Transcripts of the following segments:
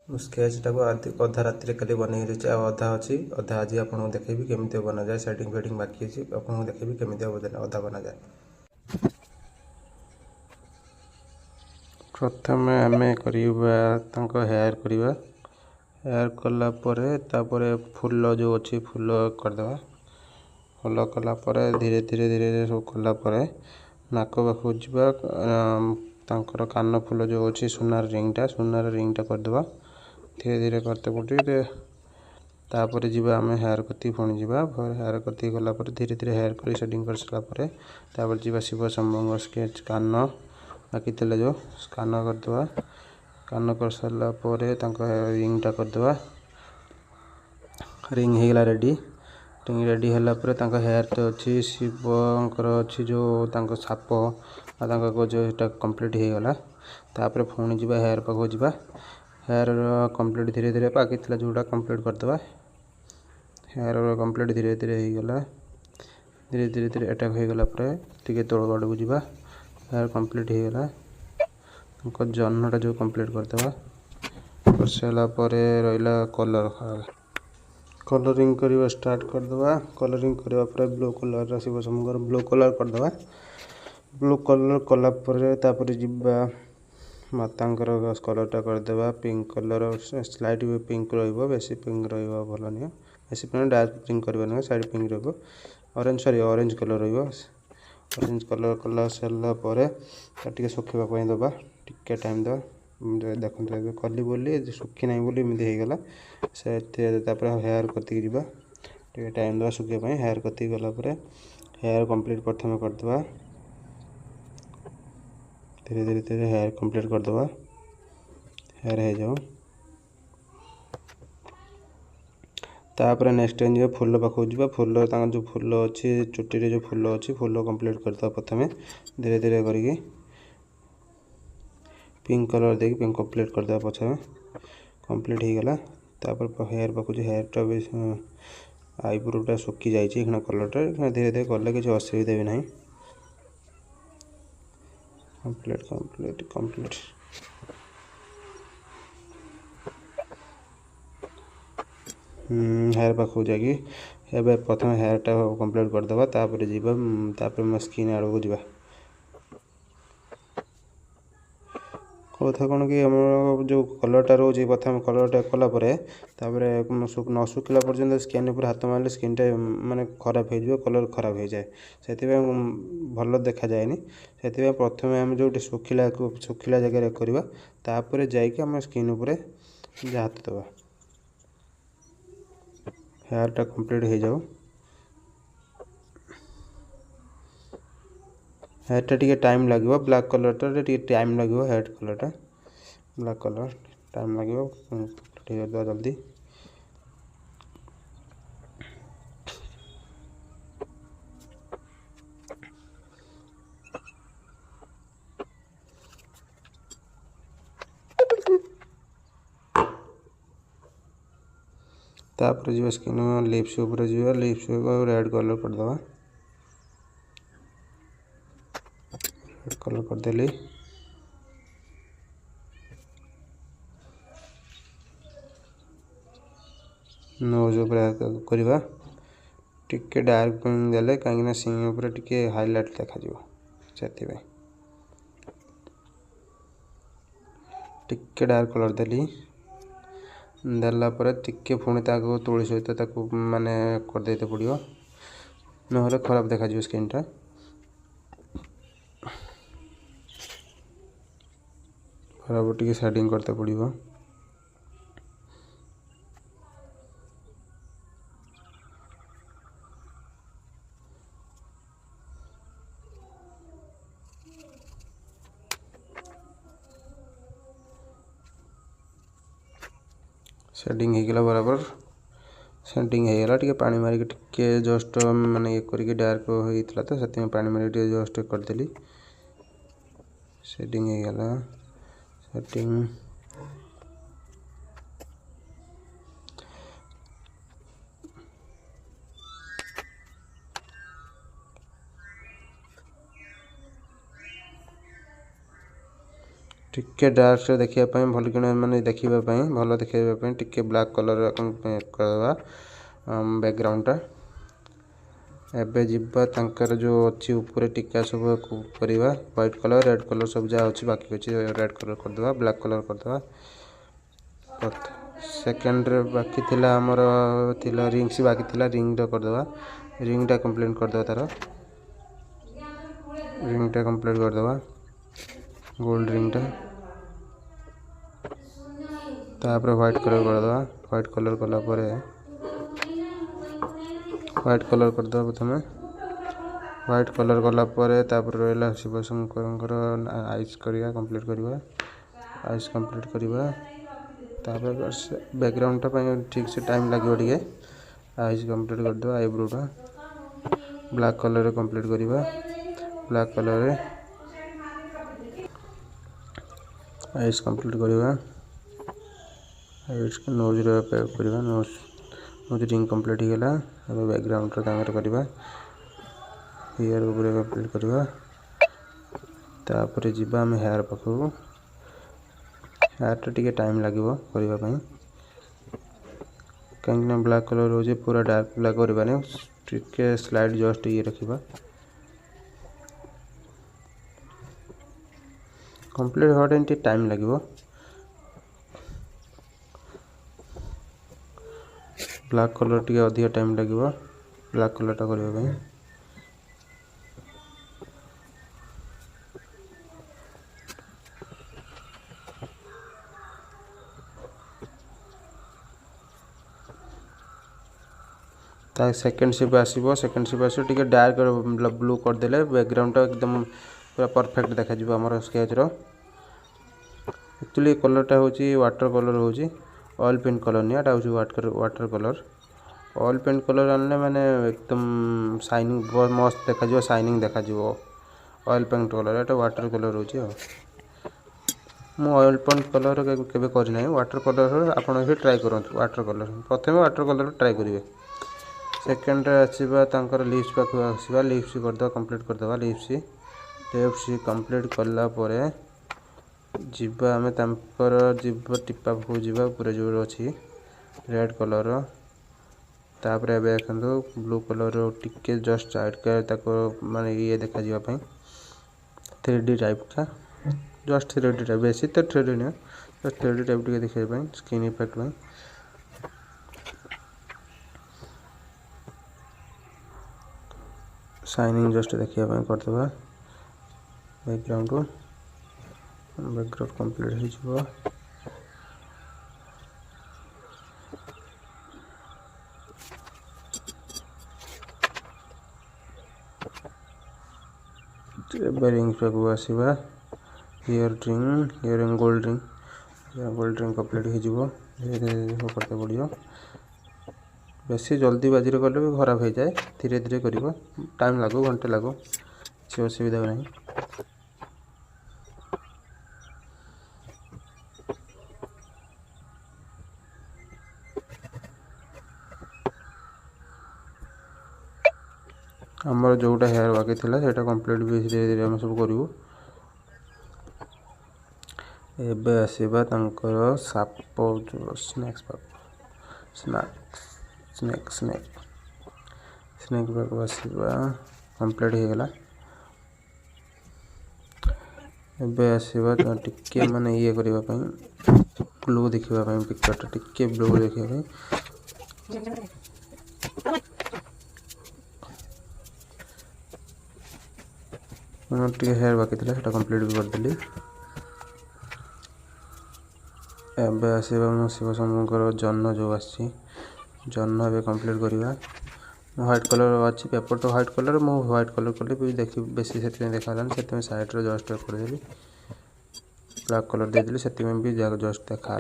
स्केचटा को अधा राति कल बनई रही अधा अच्छी अधा आज आपको देखेबी केमी बना जाए सेटिंग फेटिंग बाकी अच्छी आपको देखेबी केमी अधा बना जाए। प्रथम आम करवा हेयर करवा हेयर कला तापर फूल जो अच्छी फूल करदे फूल कलापर धीरे धीरे धीरे धीरे सब कलापर नाक पाखक जाकर कान फूल जो अच्छी सुनार रिंगटा करदे धीरे धीरे करते पड़े तापर जीवा आम हेयर कती पुणी जावा हेयर कती गलापर धीरे धीरे हेयर कर सेटिंग कर सारापर जीवा शिव शंभु स्केच कान बाकी थे जो कान करदे कान कर सारापर रिंगटा करदे रिंग होगला रेडी रिंग रेडी होगापर हेयर तो अच्छी शिवकर अच्छी जो साप जो कंप्लीट होगला तापर पुणी जावा हेयर पाखक जावा हेयर कंप्लीट धीरे धीरे बाकी थी जोटा कंप्लीट करदे हेयर कंप्लीट धीरे धीरे होगला धीरे धीरे धीरे अटैक होगला टे तौल आड़ को जावा हेयर कंप्लीट होगला जन्नटा जो कंप्लीट करदे कर सारापर रहा कलर कलरिंग करवा स्टार्ट करदे कलरिंग करने ब्लू कलर शिव शंभुर ब्लू कलर करदे ब्लू कलर कलापर जीवा मातांकर कलरटा करदे पिंक कलर स्लाइट भी पिंक रेसी पिंक भल नुह बेसी पिंक डार्क पिंक करवा नुह side pink orange sorry orange colour orange colour कला सारापर सुखापी दबा टिके टाइम दबा देखते कली बोली सुखी ना बोली एमती होगला से हेयर कति जावा टे टाइम दबा सुखापी हेयर कति गलापर हेयर कंप्लीट प्रथम करदे धीरे धीरे धीरे हेयर कंप्लीट करदे हेयर हो जाओ तापर नेक्स्ट टाइम जो फूल पाखक जावा फूल जो फूल अच्छी चुटी जो फूल अच्छी फूल कंप्लीट करदे प्रथम धीरे धीरे करके पिंक कलर दे पिंक कंप्लीट करदे पछे कंप्लीट होगला तापर हेयर पाखक जो हेयरटा भी आईब्रोटा सुखी जाए कलरटा धीरे धीरे कले किसी असुविधा भी ना कंप्लीट कंप्लीट कंप्लीट हेयर पाखक जाकि प्रथम हेयरटा कंप्लीट करदे तापर जीवा तापर स्किन आड़ को जावा कथा कौन कि आम जो कलरटा रोचे प्रथम कलरटा कलापर न सुखला पर्यटन स्किन पर हाथ मारे स्किनटा माने खराब हो कलर खराब हो जाए से भल देखा जाए से प्रथम आम जो सुखिला जगह करवा तापर जाकि आम स्किन उपर हाथ दबा हेयरटा कंप्लीट हो जाओ हेयरटा टी टाइम लगे ब्लैक कलरटा टी टाइम लगे हेयर कलरटा ब्लैक कलर टाइम लगे जल्दी तापर जी स्किन लिप्स उपर जी लिप्स रेड कलर करदे रेड कलर करदेली नोज करवा टिके डार्क पिंक देले कहीं सिंह उपर टिके हाइलाइट देखा से टिके डार्क कलर देली देलापर टिके पुणी तुली सहित माने करदे पड़ो ना खराब देखा स्किनटा खराब टिके शेडिंग करते पड़ो शेडिंग होगला बराबर शेडिंग होगला टे पानी मारिक टिके जस्ट माने ये करके डार्क होता तो से पानी मारिक जस्ट करदेली शेडिंग होगला शेडिंग टिके डार्क से देखा भल कि मैंने देखा भल देखा टिके ब्लैक कलर करवा बैकग्राउंडटा एबे जीवा तांकर जो अच्छी ऊपर टिका सब करवा व्हाइट कलर रेड कलर सब जहाँ अच्छी बाकी अच्छी रेड कलर करदे ब्लैक कलर करदे सेकेंड बाकी थिला हमर थिला रिंग्स बाकी थिला रिंग करदे रिंगटा कंप्लीट करदे तार रिंगटा कंप्लीट करदे गोल्ड रिंगटा तापर व्हाइट कलर करदे व्हाइट कलर कला व्हाइट कलर करदे प्रथम व्हाइट कलर कलापर रहा शिव शंकर आइस करिया कंप्लीट करवा आइस कंप्लीट करवा बैकग्राउंडटा ठीक से टाइम लगे टे आइस कंप्लीट करदे आईब्रोटा ब्लैक कलर कंप्लीट करवा ब्लैक कलर आइस कंप्लीट करवा नोज करवा नोज रिंग कंप्लीट होगा बैकग्राउंड करवा हेयर ऊपर कंप्लीट करवा तापर जीवा आम हेयर पाखु हेयरटा टिके टाइम लगे करने कहीं ब्लैक कलर हो पूरा डार्क ब्लैक करवानी टिके स्लाइड जस्ट ये रखा कंप्लीट होगा टाइम लगे ब्लैक कलर टी अधिक टाइम लगे ब्लैक कलरटा करने सेकेंड शिप आसो सेकेंड शिप आस डार्क ब्लू करदे बैकग्राउंडटा एकदम पूरा परफेक्ट देखा आम स्केचर एक्चुअली कलरटा हूँ वाटर कलर हूँ ऑयल पेंट कलर नहीं water colour oil paint colour आने मैंने एकदम शाइनिंग बहुत मस्त देखा शाइनिंग देखा ऑयल पेंट कलर एटा वाटर कलर हूँ मु ऑयल पेंट कलर केबे करना वाटर कलर आपड़ भी ट्राए करूँ वाटर कलर प्रथम वाटर कलर ट्राए करेंगे सेकेंड आसवा लिप्स पाख आसवा लिप्स करदे कंप्लीट करदे लिप्स कंप्लीट कलापर जीवा आम जीव टिपा पाखु जीवा पूरा जो अच्छी रेड कलर तापर ए देखो ब्लू कलर टिके जस्ट साइड माने ये देखा 3D टाइप का जस्ट 3D टाइप बेसी तो 3D नहीं जस्ट 3D टाइप टिके देखा स्किन इफेक्ट शाइनिंग जस्ट देखा करदे बैकग्राउंड कंप्लीट हो रिंग पाक आसवा earring gold ring complete हो धीरे धीरे करते पड़ो बेसी जल्दी बाजी कले भी खराब हो जाए धीरे धीरे कर टाइम लगो घंटे लगो किसी असुविधा नहीं आमर जोटा हेयर बाकी थिला सेटा कंप्लीट भी धीरे धीरे आम सब करूँ एबे आसवा तांकर साप जो स्नेक्स पाक स्नेक पाक आसवा कंप्लीट हो गला एबे आसवा टिके माने ये करने ब्लू देखा पिक्चर टिके ब्लू देखा टे हेयर बाकी था सेटा कंप्लीट भी करदेली एबे आसवा मो शिव शंकर जन्न जो आसी जन्न ए कंप्लीट करवा व्हाइट कलर अच्छी पेपर तो व्हाइट कलर मो व्हाइट कलर कली भी देखी बेसी से देखा से साइड रे जस्ट करदेली ब्लैक कलर देदेली से भी जस्ट देखा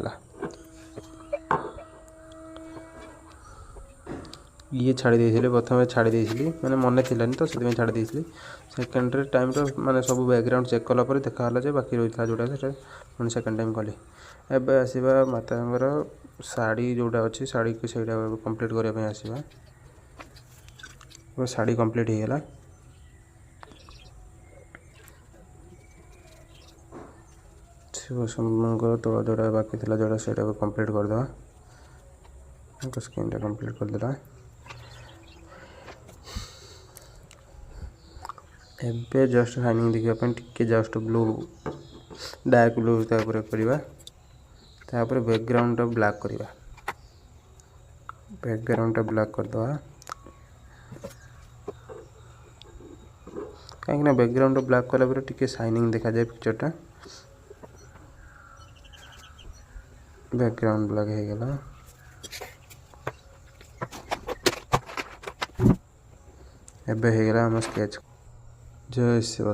ये छाड़ी देइथिले प्रथम छाड़ी देइथिली माने मन थिलानी तो से छाड़ी देइथिली सेकेंड टाइम रो माने सब बैकग्राउंड चेक कला पर देखा हला जे बाकी रहितला जोटा सेटा पुणी सेकेंड टाइम कले एबे आसीबा मातांगर साड़ी जोटा अच्छी साड़ी को सेटा कंप्लीट करबा पे आसीबा वो साड़ी कंप्लीट हो गला शिव शंभुଙ୍କର ତଳ जोड़ा बाकी था जोड़ा से कंप्लीट करदे स्क्रीन कंप्लीट करदेला एबे जस्ट शाइनिंग देखा टिके जस्ट ब्लू डार्क ब्लू करवा बैकग्राउंड ब्लैक करवा बैकग्राउंड ब्लैक करदे कहीं बैकग्राउंड ब्लैक कला टिके शाइनिंग देखा जाए पिक्चरटा बैकग्राउंड ब्लैक हो गला एबे हो गला हम स्केच जय शिव।